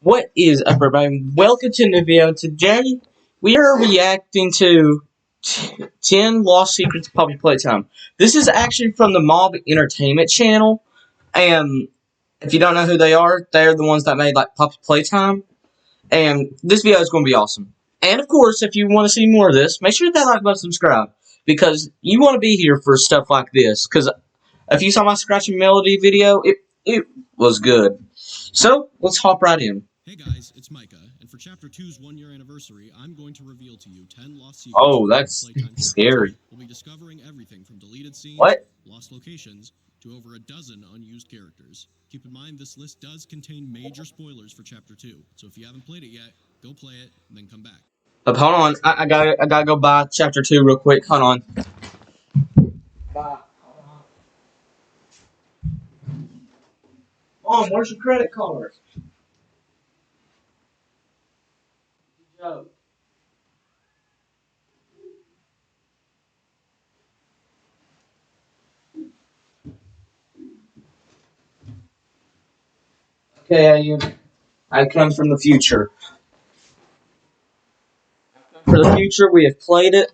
What is up, everybody? Welcome to the video. Today, we are reacting to 10 Lost Secrets of Puppy Playtime. This is actually from the Mob Entertainment channel. And if you don't know who they are, they're the ones that made like Puppy Playtime. And this video is going to be awesome. And of course, if you want to see more of this, make sure to hit that like button, subscribe. Because you want to be here for stuff like this. Because if you saw my Scratch and Melody video, it was good. So, let's hop right in. Hey guys, it's Micah, and for Chapter 2's 1-year anniversary, I'm going to reveal to you 10 lost secrets Oh, from that's Playtime scary. We'll be discovering everything from deleted scenes, What? lost locations, to over a dozen unused characters. Keep in mind, this list does contain major spoilers for Chapter 2, so if you haven't played it yet, go play it, and then come back. Hold on, I gotta go buy Chapter 2 real quick. Hold on. Mom, where's your credit card? Joe. Okay, I come from the future. For the future, we have played it.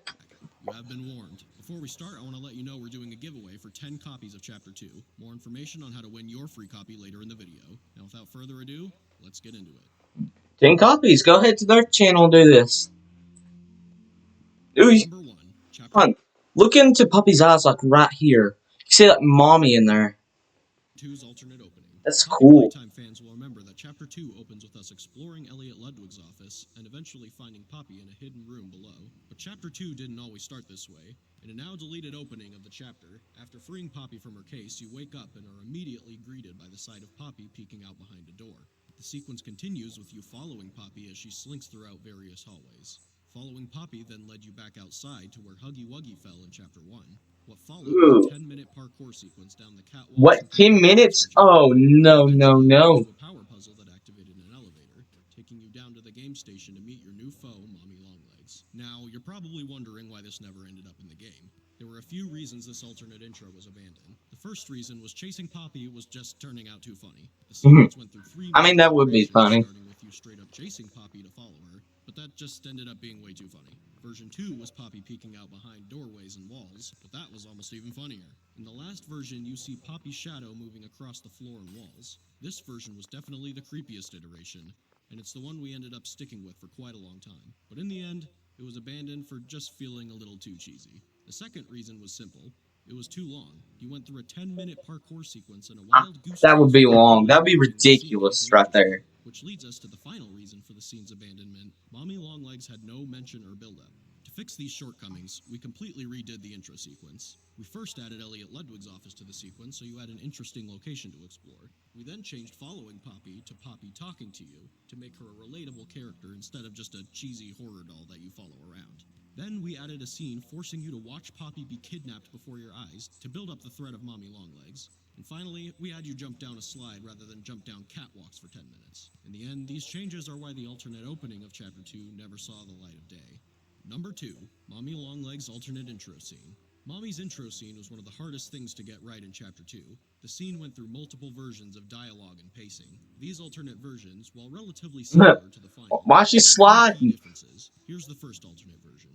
You have been warned. Before we start, I want to let you know we're doing a giveaway for 10 copies of Chapter 2. More information on how to win your free copy later in the video. Now, without further ado, let's get into it. 10 copies. Go ahead to their channel and do this. Ooh, Number 1. Chapter come on. Look into Puppy's eyes, like right here. You see that mommy in there. 2's alternate opening. That's Puppy cool. Playtime fans will remember that Chapter 2 opens with us exploring Elliot Ludwig's office and eventually finding Poppy in a hidden room below. But Chapter 2 didn't always start this way. In a now deleted opening of the chapter, after freeing Poppy from her case, you wake up and are immediately greeted by the sight of Poppy peeking out behind a door. The sequence continues with you following Poppy as she slinks throughout various hallways. Following Poppy then led you back outside to where Huggy Wuggy fell in Chapter 1. What followed was a 10-minute parkour sequence down the catwalk. What, 10 minutes? Oh, no. A power puzzle that activated an elevator, taking you down to the game station to meet your new foe, Mommy Longlegs. Now, you're probably wondering why this never ended up in the game. There were a few reasons this alternate intro was abandoned. The first reason was chasing Poppy was just turning out too funny. The sequence went through 3 I mean, that would be funny. starting with you straight up chasing Poppy to follow her, but that just ended up being way too funny. Version 2 was Poppy peeking out behind doorways and walls, but that was almost even funnier. In the last version, you see Poppy's shadow moving across the floor and walls. This version was definitely the creepiest iteration, and it's the one we ended up sticking with for quite a long time. But in the end, it was abandoned for just feeling a little too cheesy. The second reason was simple. It was too long. You went through a 10-minute parkour sequence and a wild goose That would be chase long. That would be before you see ridiculous anything right there. Which leads us to the final reason for the scene's abandonment. Mommy Longlegs had no mention or build-up. To fix these shortcomings, we completely redid the intro sequence. We first added Elliot Ludwig's office to the sequence so you had an interesting location to explore. We then changed following Poppy to Poppy talking to you to make her a relatable character instead of just a cheesy horror doll that you follow around. Then we added a scene forcing you to watch Poppy be kidnapped before your eyes to build up the threat of Mommy Longlegs. And finally, we had you jump down a slide rather than jump down catwalks for 10 minutes. In the end, these changes are why the alternate opening of Chapter 2 never saw the light of day. Number 2. Mommy Longlegs' alternate intro scene. Mommy's intro scene was one of the hardest things to get right in Chapter 2. The scene went through multiple versions of dialogue and pacing. These alternate versions, while relatively similar to the final, Why is she sliding? differences. Here's the first alternate version.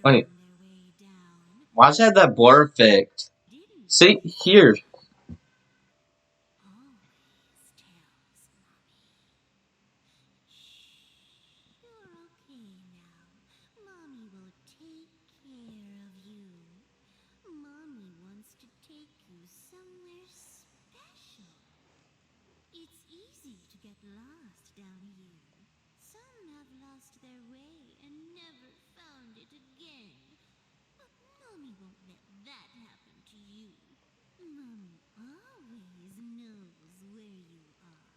Wait, why does it have that blur effect? See, here. Lost down here. Some have lost their way and never found it again. But Mommy won't let that happen to you. Mommy always knows where you are.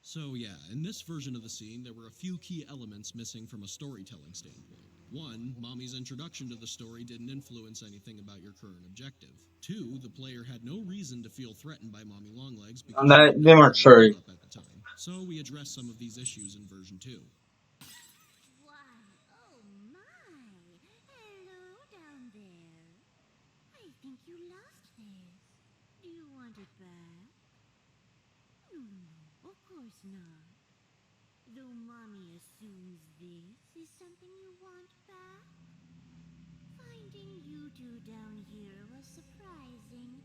So yeah, in this version of the scene, there were a few key elements missing from a storytelling standpoint. 1, Mommy's introduction to the story didn't influence anything about your current objective. 2, the player had no reason to feel threatened by Mommy Longlegs because They weren't true. at the time. So we address some of these issues in version 2. Why, oh my! Hello down there. I think you lost this. Do you want it back? No, of course not. Though Mommy assumes this is something you want back. Finding you two down here was surprising.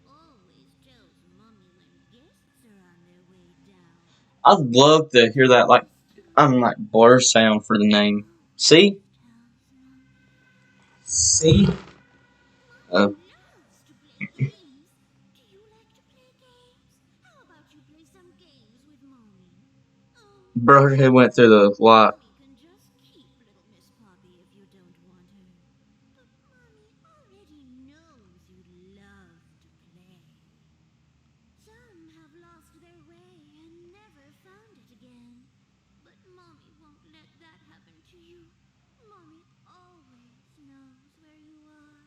Always tells Mommy when guests are on their way down. I'd love to hear that, like, blur sound for the name. See? See? Uh, Mommy loves to play games. Do you like to play games? How about you play some games with Mommy? Oh, Brotherhood went through the lot. Mommy can just keep little Miss Poppy if you don't want her. But Mommy already knows you love to play. Some have lost their way and never found it again. But Mommy won't let that happen to you. Mommy always knows where you are.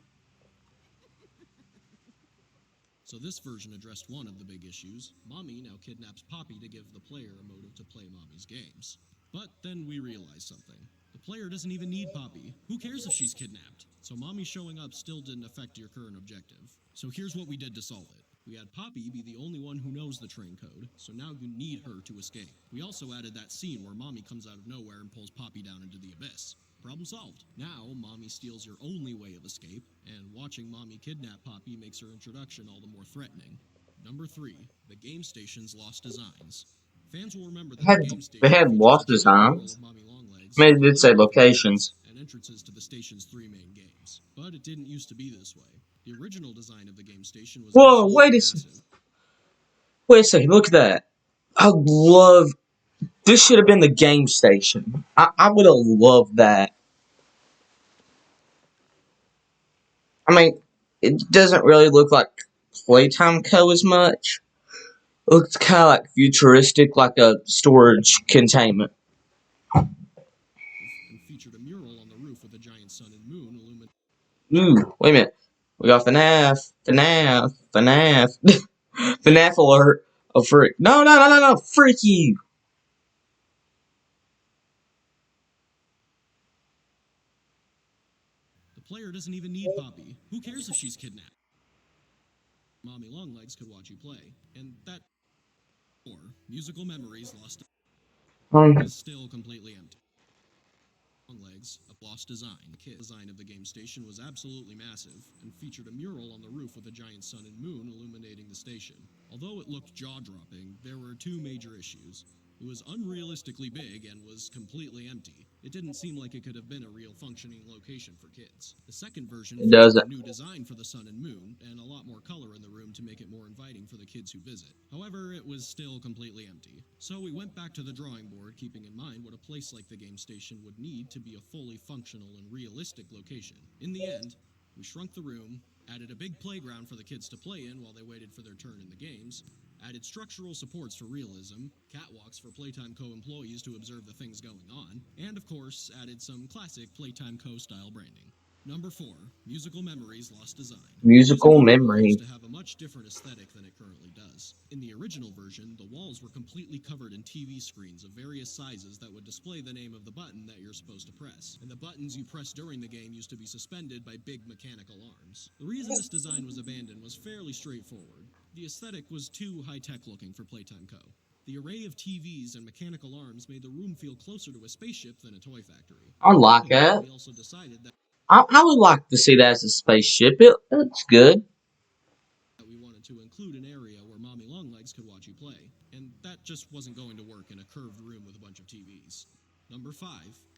So this version addressed one of the big issues. Mommy now kidnaps Poppy to give the player a motive to play Mommy's games. But then we realized something. The player doesn't even need Poppy. Who cares if she's kidnapped? So Mommy showing up still didn't affect your current objective. So here's what we did to solve it. We had Poppy be the only one who knows the train code, so now you need her to escape. We also added that scene where Mommy comes out of nowhere and pulls Poppy down into the abyss. Problem solved. Now, Mommy steals your only way of escape, and watching Mommy kidnap Poppy makes her introduction all the more threatening. Number 3. The game station's lost designs. Fans will remember that the game They station had features lost a giant mural designs. of Mommy Longlegs, I mean, it did say loading locations. and entrances to the station's 3 main games. But it didn't used to be this way. The original design of the game station was Whoa, absolutely massive. wait a second, look at that. I love, this should have been the game station. I would have loved that. I mean, it doesn't really look like Playtime Co. as much. It looks kind of like futuristic, like a storage containment. And featured a mural on the roof with a giant sun and moon illuminating. Ooh, wait a minute. We got FNAF. FNAF alert. Oh, freak. No. Freak you. The player doesn't even need Poppy. Who cares if she's kidnapped? Mommy Longlegs could watch you play. And that, or musical memories lost, was still completely empty. Longlegs, a lost design. The design of the game station was absolutely massive and featured a mural on the roof with a giant sun and moon illuminating the station. Although it looked jaw-dropping, there were 2 major issues. It was unrealistically big and was completely empty. It didn't seem like it could have been a real functioning location for kids. The second version It featured doesn't. a new design for the sun and moon and a lot more color in the room to make it more inviting for the kids who visit. However, it was still completely empty. So we went back to the drawing board, keeping in mind what a place like the game station would need to be a fully functional and realistic location. In the end, we shrunk the room, added a big playground for the kids to play in while they waited for their turn in the games, added structural supports for realism, catwalks for Playtime Co. employees to observe the things going on, and of course, added some classic Playtime Co. style branding. Number 4. Musical Memories Lost Design. This Musical mural memory. used to have a much different aesthetic than it currently does. In the original version, the walls were completely covered in TV screens of various sizes that would display the name of the button that you're supposed to press, and the buttons you press during the game used to be suspended by big mechanical arms. The reason this design was abandoned was fairly straightforward. The aesthetic was too high-tech looking for Playtime Co. The array of TVs and mechanical arms made the room feel closer to a spaceship than a toy factory. I like that. We also decided that I would like to see that as a spaceship. It's good. we wanted to include an area where Mommy Longlegs could watch you play, and that just wasn't going to work in a curved room with a bunch of TVs. Number 5.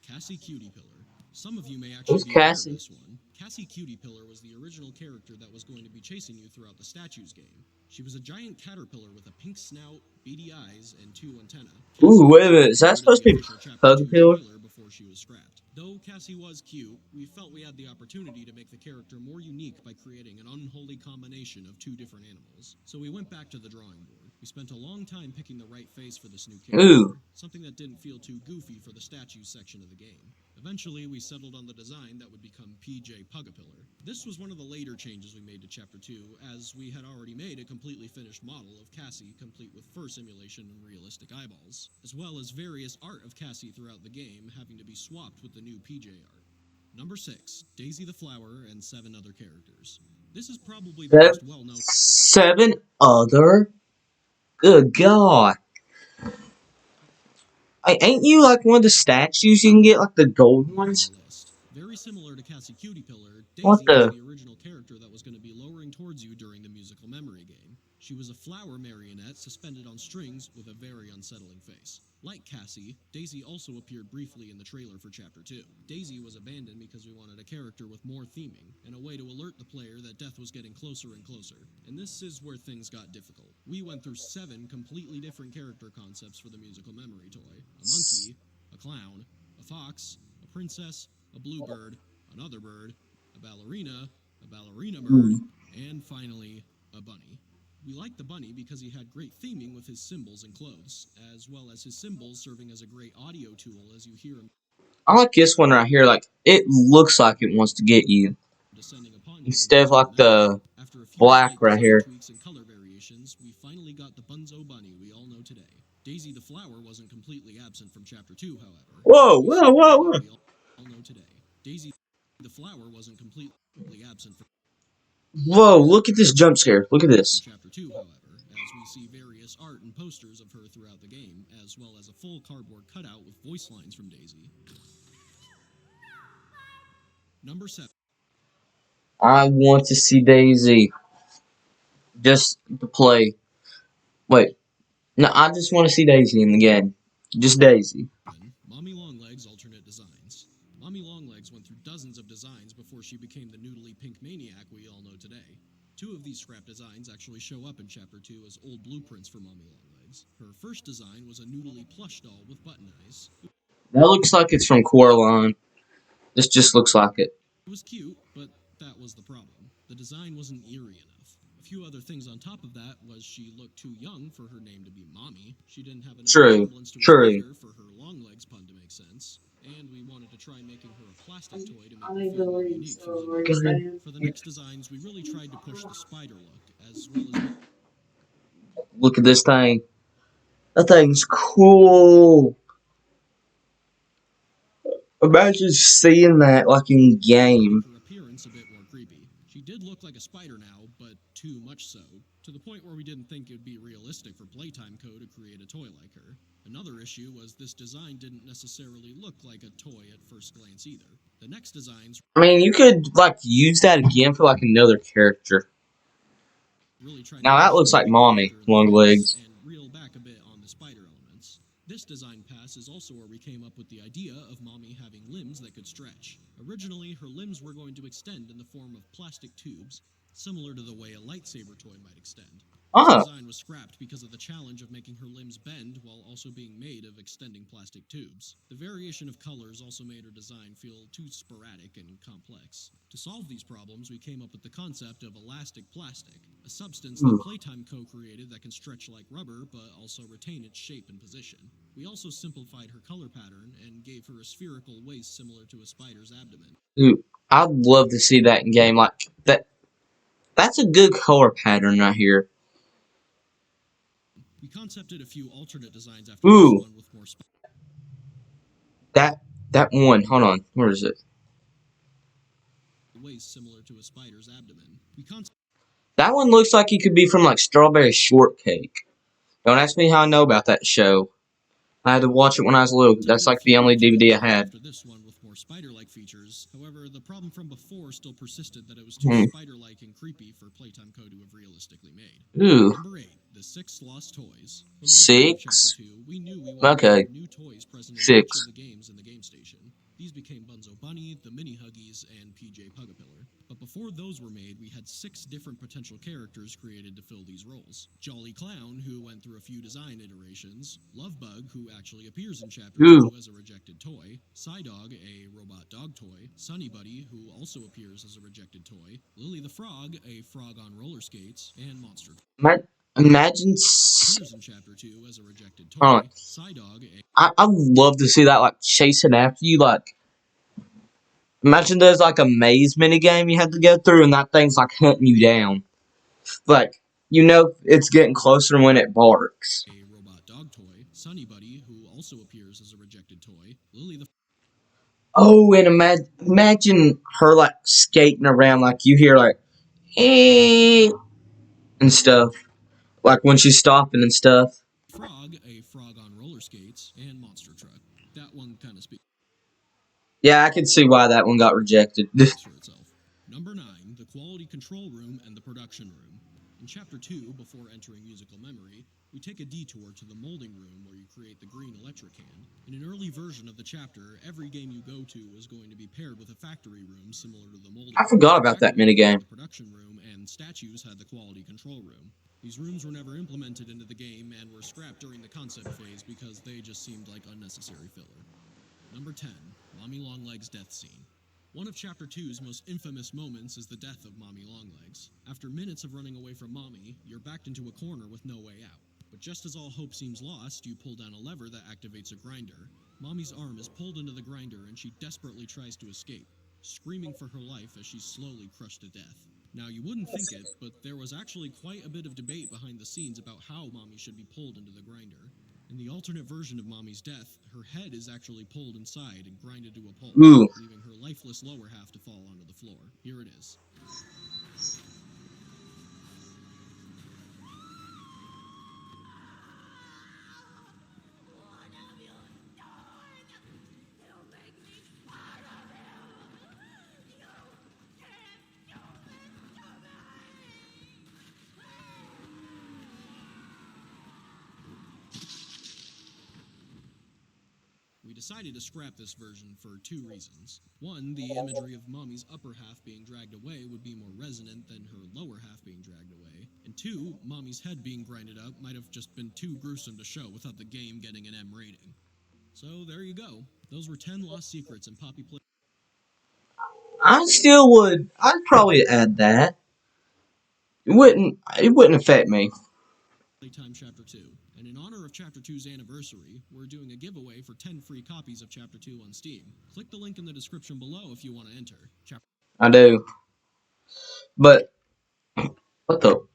Cassie Cutie Pillar. Some of you may actually Who's be aware of Cassie? this one. Cassie Cutie Pillar was the original character that was going to be chasing you throughout the Statues game. She was a giant caterpillar with a pink snout, beady eyes, and 2 antennae. Ooh, wait a minute. Is that Cassie supposed to appeared in be the official Chapter 2 Pugapillar? trailer before she was scrapped. Though Cassie was cute, we felt we had the opportunity to make the character more unique by creating an unholy combination of 2 different animals. So we went back to the drawing board. We spent a long time picking the right face for this new character, Ooh. something that didn't feel too goofy for the statues section of the game. Eventually, we settled on the design that would become PJ Pugapillar. This was one of the later changes we made to Chapter 2, as we had already made a completely finished model of Cassie, complete with fur simulation and realistic eyeballs, as well as various art of Cassie throughout the game having to be swapped with the new PJ art. Number 6, Daisy the Flower and 7 other characters. This is probably the most well-known... 7 other? Good God. Ain't you like one of the statues you can get, like the gold ones? list. Very similar to Cassie Cutie Pillar, What Daisy was the? the original character that was going to be lowering towards you during the musical memory game. She was a flower marionette suspended on strings with a very unsettling face. Like Cassie, Daisy also appeared briefly in the trailer for Chapter 2. Daisy was abandoned because we wanted a character with more theming, and a way to alert the player that death was getting closer and closer. And this is where things got difficult. We went through 7 completely different character concepts for the musical memory toy. A monkey, a clown, a fox, a princess, a bluebird, another bird, a ballerina bird, and finally, a bunny. We liked the bunny because he had great theming with his symbols and clothes, as well as his symbols serving as a great audio tool as you hear him I like this one right here. Like, it looks like it wants to get you. descending upon you when Instead of playing like the memory. the After a few black slight right design here. tweaks and color variations, we finally got the Bunzo Bunny we all know today. Daisy the Flower wasn't completely absent from Chapter 2, however. Whoa, whoa, whoa, whoa. We all know today. Daisy the Flower wasn't completely absent from Whoa, look at this jump scare. Look at this. Chapter 2, however, as we see various art and posters of her throughout the game, as well as a full cardboard cutout with voice lines from Daisy. Number 7. I want to see Daisy. Just to play. Wait. No, I just want to see Daisy in the game. Just Daisy. Mommy Longlegs alternate designs. Mommy Longlegs went through dozens of designs before she became the noodly pink maniac we all know today. 2 of these scrap designs actually show up in Chapter 2 as old blueprints for Mommy Longlegs. Her first design was a noodly plush doll with button eyes. That looks like it's from Coraline. This just looks like it. It was cute, but that was the problem. The design wasn't eerie enough. A few other things on top of that was she looked too young for her name to be Mommy. She didn't have enough resemblance to a spider for her long legs pun to make sense. And we wanted to try making her a plastic toy to make her feel more unique from the game. For the next designs, we really tried to push the spider look, as well as... Look at this thing. That thing's cool. Imagine seeing that like in game. her appearance a bit more creepy. She did look like a spider now, but too much so, to the point where we didn't think it would be realistic for Playtime Co. to create a toy like her. Another issue was this design didn't necessarily look like a toy at first glance either. The next designs I mean, you could like use that again for like another character. really tried Now to that push looks the like main Mommy, character in the long face legs. and reel back a bit on the spider elements. This design pass is also where we came up with the idea of Mommy having limbs that could stretch. Originally, her limbs were going to extend in the form of plastic tubes, similar to the way a lightsaber toy might extend. This Oh, design was scrapped because of the challenge of making her limbs bend while also being made of extending plastic tubes. The variation of colors also made her design feel too sporadic and complex. To solve these problems, we came up with the concept of elastic plastic, a substance that Playtime co-created that can stretch like rubber but also retain its shape and position. We also simplified her color pattern and gave her a spherical waist similar to a spider's abdomen. dude, I'd love to see that in game. Like that. That's a good color pattern right here. We concepted a few alternate designs after this Ooh, one with more that one. Hold on, where is it? waist similar to a spider's abdomen. That one looks like it could be from like Strawberry Shortcake. Don't ask me how I know about that show. I had to watch it when I was little. That's like the only DVD I had. After this one with more spider-like features. However, the problem from before still persisted that it was too Hmm. spider-like and creepy for Playtime Co. to have realistically made. Ooh, Number 8, the 6 lost toys. From the beginning of 6. Chapter 2, we knew we wanted Okay, new toys present in 6. each of the games in the game station. These became Bunzo Bunny, the Mini Huggies, and PJ Pugapillar. But before those were made, we had 6 different potential characters created to fill these roles. Jolly Clown, who went through a few design iterations, Lovebug, who actually appears in Chapter Ooh, 2 as a rejected toy, Psydog, a robot dog toy, Sunny Buddy, who also appears as a rejected toy, Lily the Frog, a frog on roller skates, and Monster imagine. appears in Chapter 2 as a rejected Hold on. toy, Psydog, a I'd love to see that like chasing after you, like Imagine there's like a maze mini game you had to go through, and that thing's like hunting you down. Like, you know it's getting closer when it barks. A robot dog toy, Sunny Buddy, who also appears as a rejected toy, Lily the Oh, and imagine her like skating around, like you hear like eh and stuff, like when she's stopping and stuff. Frog, a frog on roller skates, and Monster Truck. That one kind of speaks Yeah, I can see why that one got rejected. for itself. Number 9, the quality control room and the production room. In Chapter 2, before entering musical memory, we take a detour to the molding room where you create the green electric can. In an early version of the chapter, every game you go to was going to be paired with a factory room similar to the molding I room. forgot about that Factory minigame. had the production room, and statues had the quality control room. These rooms were never implemented into the game and were scrapped during the concept phase because they just seemed like unnecessary filler. Number 10, Mommy Longlegs' death scene. One of Chapter 2's most infamous moments is the death of Mommy Longlegs. After minutes of running away from Mommy, you're backed into a corner with no way out. But just as all hope seems lost, you pull down a lever that activates a grinder. Mommy's arm is pulled into the grinder and she desperately tries to escape, screaming for her life as she's slowly crushed to death. Now, you wouldn't think it, but there was actually quite a bit of debate behind the scenes about how Mommy should be pulled into the grinder. In the alternate version of Mommy's death, her head is actually pulled inside and grinded to a pulp, Ooh. leaving her lifeless lower half to fall onto the floor. Here it is. We decided to scrap this version for 2 reasons. One, the imagery of Mommy's upper half being dragged away would be more resonant than her lower half being dragged away. And 2, Mommy's head being grinded up might have just been too gruesome to show without the game getting an M rating. So there you go. Those were 10 lost secrets in Poppy Play. I still would. I'd probably add that. It wouldn't affect me. Playtime Chapter 2. And in honor of Chapter 2's anniversary, we're doing a giveaway for 10 free copies of Chapter 2 on Steam. Click the link in the description below if you want to enter. I do. But what the?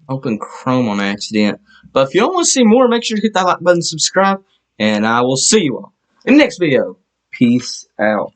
Open Chrome on accident. But if you don't want to see more, make sure to hit that like button, subscribe, and I will see you all in the next video. Peace out.